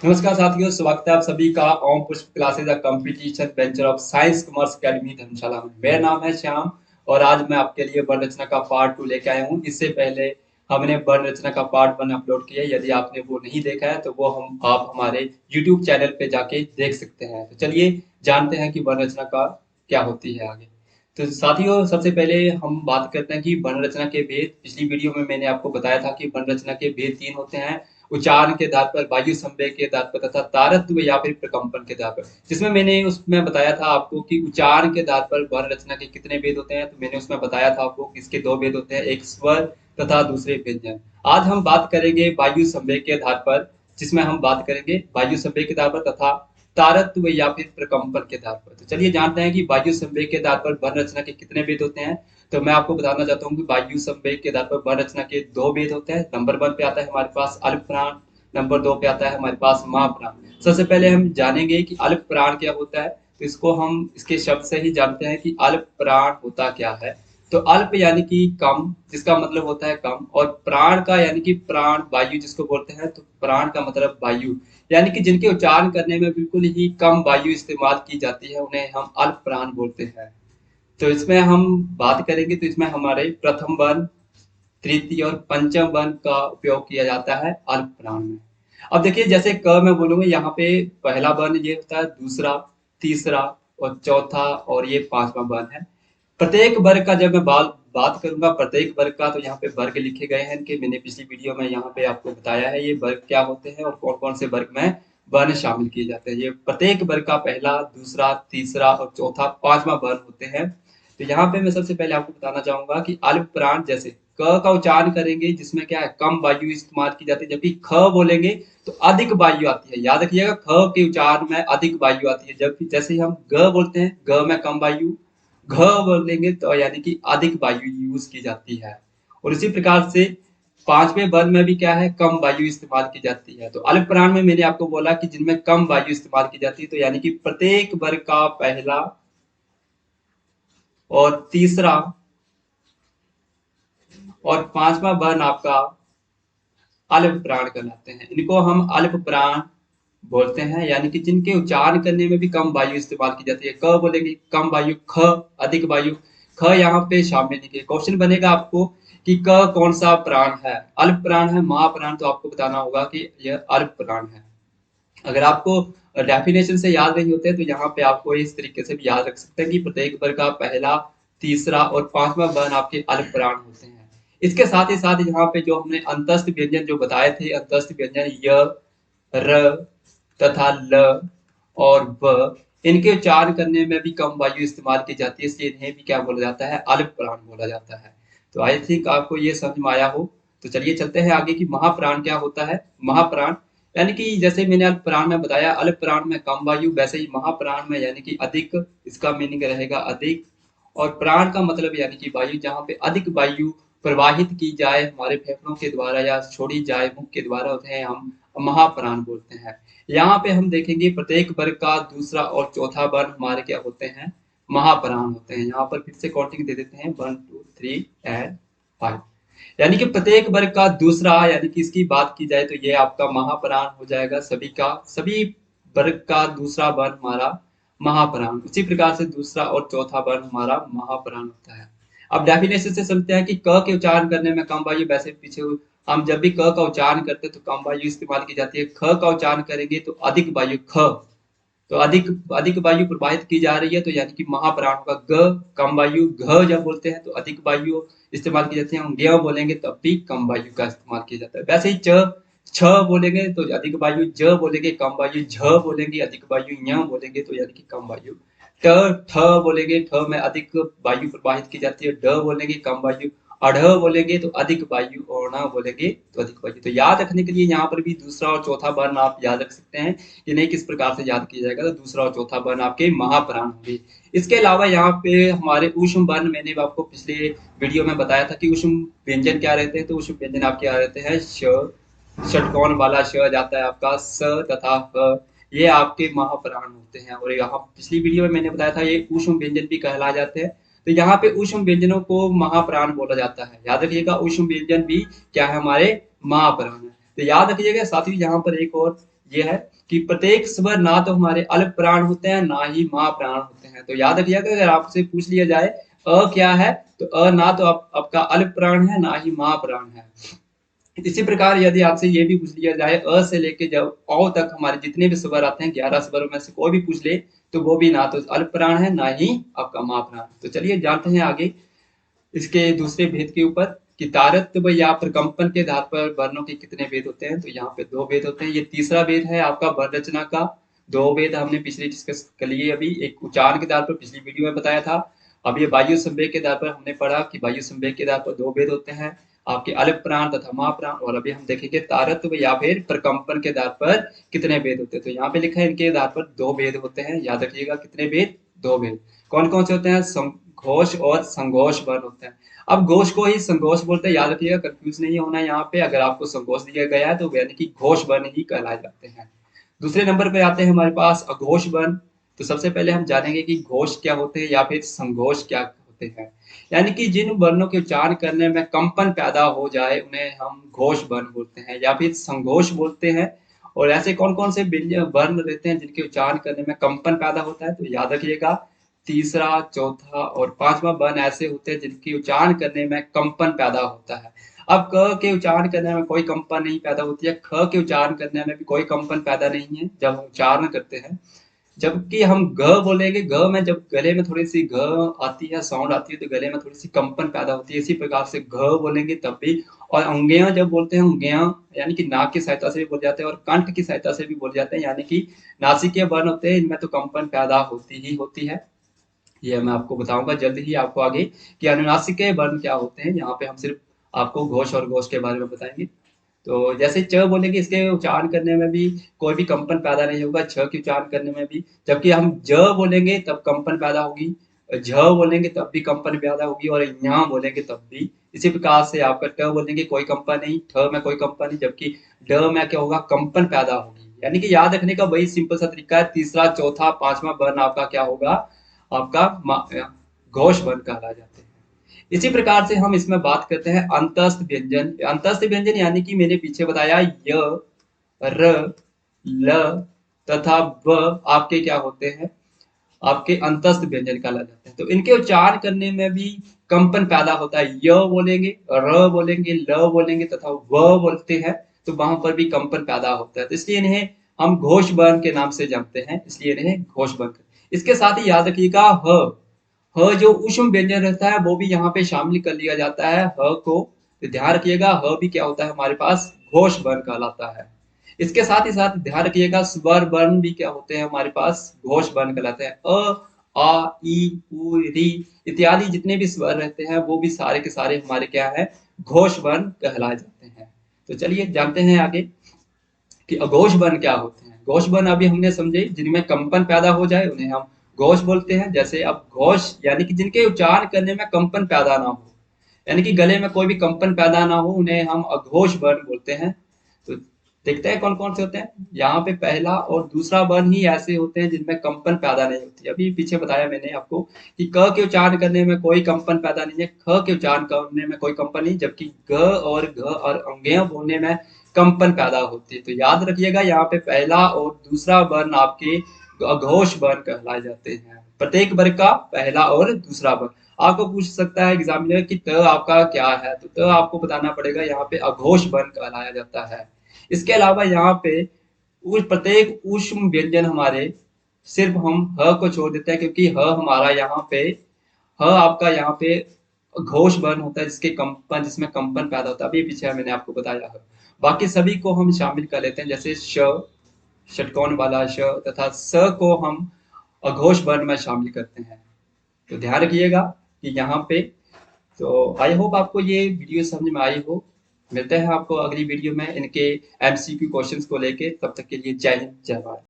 नमस्कार साथियों, स्वागत है आप सभी का Om Pushp classes the competition venture of science commerce academy Dharamshala में। मेरा नाम है श्याम और आज मैं आपके लिए वर्ण रचना का पार्ट 2 लेके आया हूँ। इससे पहले हमने वर्ण रचना का पार्ट 1 अपलोड किया है। यदि आपने वो नहीं देखा है तो वो आप हमारे यूट्यूब चैनल पे जाके देख सकते हैं। तो चलिए जानते हैं कि वर्ण रचना का क्या होती है आगे। तो साथियों, सबसे पहले हम बात करते हैं कि वर्ण रचना के भेद। पिछली वीडियो में मैंने आपको बताया था कि वर्ण रचना के भेद 3 होते हैं: उच्चारण के आधार पर, वायु संवेग के आधार पर तथा तारत्व या फिर प्रकंपन के आधार पर। जिसमें मैंने उसमें बताया था आपको कि उच्चारण के आधार पर वर्ण रचना के कितने भेद होते हैं। तो मैंने उसमें बताया था आपको कि इसके 2 भेद होते हैं, एक स्वर तथा दूसरे व्यंजन। आज हम बात करेंगे वायु संवेग के आधार पर, जिसमें हम बात करेंगे वायु संवेग के आधार पर तथा तारत्व या फिर प्रकंपन के आधार पर। तो चलिए जानते हैं कि वायु संवेग के आधार पर वर्ण रचना के कितने भेद होते हैं। तो मैं आपको बताना चाहता हूँ कि वायु संवेग के आधार पर वर्ण रचना के 2 भेद होते हैं। नंबर 1 पे आता है हमारे पास अल्प प्राण, नंबर 2 पे आता है हमारे पास महाप्राण। सबसे पहले हम जानेंगे कि अल्प प्राण क्या होता है। तो इसको हम इसके शब्द से ही जानते हैं कि अल्प प्राण होता क्या है। तो अल्प यानी कि कम, जिसका मतलब होता है कम, और प्राण का यानी कि प्राण वायु जिसको बोलते हैं। तो प्राण का मतलब वायु, यानी कि जिनके उच्चारण करने में बिल्कुल ही कम वायु इस्तेमाल की जाती है, उन्हें हम अल्प प्राण बोलते हैं। तो इसमें हम बात करेंगे तो इसमें हमारे प्रथम वर्ण, तृतीय और पंचम वर्ण का उपयोग किया जाता है अल्प प्राण में। अब देखिए, जैसे क मैं बोलूंगा, यहाँ पे पहला वर्ण ये होता है, दूसरा, तीसरा और चौथा और ये पांचवा वर्ण है। प्रत्येक वर्ग का जब मैं बात करूंगा प्रत्येक वर्ग का, तो यहाँ पे वर्ग लिखे गए हैं कि मैंने पिछली वीडियो में यहाँ पे आपको बताया है ये वर्ग क्या होते हैं और कौन कौन से वर्ग में वर्ण शामिल किए जाते हैं। ये प्रत्येक वर्ग का पहला, दूसरा, तीसरा और चौथा, पांचवा वर्ण होते हैं। तो यहाँ पे मैं सबसे पहले आपको बताना चाहूंगा कि अल्प प्राण, जैसे क का उच्चारण करेंगे जिसमें क्या है, कम वायु इस्तेमाल की जाती है, जबकि ख बोलेंगे तो अधिक वायु आती है। याद रखिएगा, ख के उच्चारण में अधिक वायु आती है, जबकि जैसे हम ग बोलते हैं, ग में कम वायु, घ बोलेंगे तो यानी कि अधिक वायु यूज की जाती है। और इसी प्रकार से पांचवें वर्ण में भी क्या है, कम वायु इस्तेमाल की जाती है। तो अल्प प्राण में मैंने आपको बोला कि जिनमें कम वायु इस्तेमाल की जाती है, तो यानी कि प्रत्येक वर्ग का पहला और तीसरा और पांचवा वर्ण आपका अल्प प्राण कहलाते हैं। इनको हम अल्प प्राण बोलते हैं, यानी कि जिनके उच्चारण करने में भी कम वायु इस्तेमाल की जाती है। क बोलेंगे कम वायु, ख अधिक वायु। ख यहाँ पे शामिल नहीं किया। क्वेश्चन बनेगा आपको कि क कौन सा प्राण है, अल्प प्राण है, महाप्राण, तो आपको बताना होगा कि यह अल्प प्राण है। अगर आपको डेफिनेशन से याद नहीं होते तो यहाँ पे आपको इस तरीके से भी याद रख सकते हैं कि प्रत्येक वर्ग का पहला, तीसरा और पांचवा वर्ण आपके अल्प प्राण होते हैं। इसके साथ ही साथ यहाँ पे जो हमने अंतस्थ व्यंजन जो बताए थे, अंतस्थ व्यंजन य, र तथा ल और व, इनके उच्चारण करने में भी कम वायु इस्तेमाल की जाती है, इसलिए इन्हें भी क्या बोला जाता है, अल्प प्राण बोला जाता है। तो आई थिंक आपको ये समझ में आया हो। तो चलिए चलते हैं आगे कि महाप्राण क्या होता है। महाप्राण यानी कि जैसे मैंने अल्प प्राण में बताया, अल्प प्राण में कम वायु, वैसे ही महाप्राण में यानी कि अधिक, इसका मीनिंग रहेगा अधिक। और प्राण का मतलब यानी कि वायु, जहाँ पे अधिक वायु प्रवाहित की जाए हमारे फेफड़ों के द्वारा या छोड़ी जाए मुख के द्वारा, उन्हें हम महाप्राण बोलते हैं। यहाँ पे हम देखेंगे प्रत्येक वर्ग का दूसरा और चौथा वर्ण हमारे क्या होते हैं, महाप्राण होते हैं। यहाँ पर फिर से काउंटिंग दे देते हैं, 1 2 3 एंड 5। यानी कि प्रत्येक वर्ग का दूसरा, यानी कि इसकी बात की जाए तो ये आपका महाप्राण हो जाएगा। सभी का, सभी वर्ग का दूसरा वर्ण हमारा महाप्राण। उसी प्रकार से दूसरा और चौथा वर्ण हमारा महाप्राण होता है। अब डेफिनेशन से समझते हैं कि क के उच्चारण करने में कम वायु, वैसे पीछे हम जब भी क का उच्चारण करते हैं तो कम वायु इस्तेमाल की जाती है। ख का उच्चारण करेंगे तो अधिक वायु, ख तो अधिक अधिक वायु प्रवाहित की जा रही है, तो यानी कि महाप्राण होगा। ग कम वायु, घ जब बोलते हैं तो अधिक वायु इस्तेमाल की जाती है। हम ज्ञ बोलेंगे तब भी कम वायु का इस्तेमाल किया जाता है। वैसे ही च, छ बोलेंगे तो अधिक वायु, ज बोलेंगे कम वायु, झ बोलेंगे अधिक वायु, ञ बोलेंगे तो यानी कि कम वायु, ट, ठ बोलेंगे, ठ में अधिक वायु प्रवाहित की जाती है, ड बोलेंगे कम वायु, अढ़ बोलेंगे तो अधिक वायु, और न बोलेंगे तो अधिक वायु। तो याद रखने के लिए यहाँ पर भी दूसरा और चौथा वर्ण आप याद रख सकते हैं। इन्हें किस प्रकार से याद किया जाएगा, तो दूसरा और चौथा वर्ण आपके महाप्राण होंगे। इसके अलावा यहाँ पे हमारे ऊष्म वर्ण, मैंने आपको पिछले वीडियो में बताया था कि ऊष्म व्यंजन क्या रहते हैं। तो ऊष्म व्यंजन आपके क्या रहते हैं, ष, षटकोण वाला श जाता है आपका, स तथा ह, ये आपके महाप्राण होते हैं। और यहाँ पिछली वीडियो में मैंने बताया था ये ऊष्म व्यंजन भी कहलाए जाते हैं। तो यहाँ पे ऊष्म व्यंजनों को महाप्राण बोला जाता है। याद रखिएगा, ऊष्म व्यंजन भी क्या है, हमारे महाप्राण है। तो याद रखिएगा साथ ही यहाँ पर एक और, ये है कि प्रत्येक स्वर ना तो हमारे अल्प प्राण होते हैं ना ही महाप्राण होते हैं। तो याद रखिएगा अगर आपसे पूछ लिया जाए अ क्या है, तो अ ना तो आपका अल्प प्राण है ना ही महाप्राण है। इसी प्रकार यदि आपसे ये भी पूछ लिया जाए अ से लेके जब औ तक हमारे जितने भी स्वर आते हैं 11 स्वरों में से कोई भी पूछ ले तो वो भी ना तो अल्प प्राण है ना ही आपका महाप्राण। तो चलिए जानते हैं आगे इसके दूसरे भेद के ऊपर कि तारतम्य या प्रकंपन के आधार पर वर्णों के कितने भेद होते हैं। तो यहाँ पे 2 भेद होते हैं। ये तीसरा भेद है आपका वर्ण रचना का। 2 भेद हमने पिछले डिस्कस कर लिए अभी, एक उच्चारण के आधार पर पिछली वीडियो में बताया था। अब ये वायु संवेग के आधार पर हमने पढ़ा कि वायु संवेग के आधार पर 2 भेद होते हैं, आपके अल्प प्राण तथा महाप्राण। और अभी हम देखेंगे तारतम्य या फिर प्रकंपन के आधार पर कितने भेद होते हैं। तो यहाँ पे लिखा है इनके आधार पर 2 भेद होते हैं। याद रखिएगा कितने भेद, 2 भेद। कौन कौन से होते हैं? घोष और संघोष वर्ण होते हैं। अब घोष को ही संघोष बोलते हैं, याद रखिएगा कंफ्यूज नहीं होना यहाँ पे। अगर आपको संघोष दिया गया है तो यानी कि घोष वर्ण ही कहलाए जाते हैं। दूसरे नंबर पे आते हैं हमारे पास अघोष वर्ण। तो सबसे पहले हम जानेंगे कि घोष क्या होते हैं या फिर संघोष क्या होते हैं। यानी कि जिन वर्णों के उच्चारण करने में कंपन पैदा हो जाए उन्हें हम घोष वर्ण बोलते हैं या फिर संघोष बोलते हैं। और ऐसे कौन कौन से वर्ण रहते हैं जिनके उच्चारण करने में कंपन पैदा होता है? तो याद रखिएगा तीसरा, चौथा और पांचवा वर्ण ऐसे होते हैं जिनकी उच्चारण करने में कंपन पैदा होता है। अब क के उच्चारण करने में कोई कंपन नहीं पैदा होती है, ख के उच्चारण करने में भी कोई कंपन पैदा नहीं है जब हम उच्चारण करते हैं। जबकि हम ग बोलेंगे, ग में जब गले में थोड़ी सी घ आती है, साउंड आती है तो गले में थोड़ी सी कंपन पैदा होती है। इसी प्रकार से घ बोलेंगे तब भी। और अंग्या जब बोलते हैं, अंग्या यानी कि नाक की सहायता से भी बोल जाते हैं और कंठ की सहायता से भी बोल जाते हैं, यानी कि नासिकीय वर्ण होते हैं, इनमें तो कंपन पैदा होती ही होती है। ये मैं आपको बताऊंगा जल्द ही आपको आगे कि अनुनासिक वर्ण क्या होते हैं। यहाँ पे हम सिर्फ आपको घोष और घोष के बारे में बताएंगे। तो जैसे च बोलेंगे इसके उच्चारण करने में भी कोई भी कंपन पैदा नहीं होगा, छ के उच्चारण करने में भी। जबकि हम ज बोलेंगे तब कंपन पैदा होगी, झ बोलेंगे तब भी कंपन पैदा होगी और यहाँ बोलेंगे तब भी। इसी प्रकार से आपका ट बोलेंगे कोई कंपन नहीं, ठ में कोई कंपन नहीं, जबकि ड में क्या होगा? कंपन पैदा होगी। यानी कि याद रखने का वही सिंपल सा तरीका है। तीसरा, चौथा, पांचवा वर्ण आपका क्या होगा? आपका घोष वर्ण कहला जाते हैं। इसी प्रकार से हम इसमें बात करते हैं अंतस्थ व्यंजन। अंतस्थ व्यंजन यानी कि मैंने पीछे बताया य, र, ल तथा व आपके क्या होते हैं? आपके अंतस्थ व्यंजन कहला जाते हैं। तो इनके उच्चारण करने में भी कंपन पैदा होता है। य बोलेंगे, र बोलेंगे, ल बोलेंगे तथा व बोलते हैं तो वहां पर भी कंपन पैदा होता है। तो इसलिए इन्हें हम घोष वर्ण के नाम से जानते हैं, इसलिए इन्हें घोष वर्ण। इसके साथ ही याद रखिएगा ह जो ऊष्म व्यंजन रहता है वो भी यहाँ पे शामिल कर लिया जाता है ह को। तो ध्यान रखिएगा ह भी क्या होता है हमारे पास? घोष वर्ण कहलाता है। इसके साथ ही साथ ध्यान रखिएगा स्वर वर्ण भी क्या होते हैं हमारे पास? घोष वर्ण कहलाते हैं। अ, आ, ई, उ, री इत्यादि जितने भी स्वर रहते हैं वो भी सारे के सारे हमारे क्या है? घोष वर्ण कहलाए जाते हैं। तो चलिए जानते हैं आगे कि अघोष वर्ण क्या होते हैं। घोष वर्ण अभी हमने समझे, जिनमें कंपन पैदा हो जाए उन्हें हम घोष बोलते हैं। जैसे अब घोष यानी कि जिनके उच्चारण करने में कंपन पैदा ना हो, यानी कि गले में कोई भी कंपन पैदा ना हो, उन्हें हम अघोष वर्ण बोलते हैं। तो देखते हैं कौन कौन से होते हैं। यहाँ पे पहला और दूसरा वर्ण ही ऐसे होते हैं जिनमें कंपन पैदा नहीं होती। अभी पीछे बताया मैंने आपको कि क के उच्चारण करने में कोई कंपन पैदा नहीं है, ख के उच्चारण करने में कोई कंपन नहीं, जबकि ग और घ और अंग्या बोलने में कंपन पैदा होती है। तो याद रखिएगा यहाँ पे पहला और दूसरा वर्ण आपके अघोष वर्ण कहलाए जाते हैं। प्रत्येक वर्ग का पहला और दूसरा वर्ण। आपको पूछ सकता है एग्जामिनर कि त आपका क्या है, तो त आपको बताना पड़ेगा यहाँ पे अघोष वर्ण कहलाया जाता है। इसके अलावा यहाँ पे प्रत्येक ऊष्म व्यंजन हमारे सिर्फ हम ह को छोड़ देते हैं, क्योंकि ह हमारा यहाँ पे आपका यहाँ पे घोष वर्ण होता है जिसमें कंपन पैदा होता है। अभी पीछे मैंने आपको बताया है। बाकी सभी को हम शामिल कर लेते हैं, जैसे श, षटकोण वाला श तथा स को हम अघोष वर्ण में शामिल करते हैं। तो ध्यान रखिएगा कि यहाँ पे। तो आई होप आपको ये वीडियो समझ में आई हो। मिलते हैं आपको अगली वीडियो में इनके MCQ क्वेश्चंस को लेके। तब तक के लिए जय हिंद, जय भारत।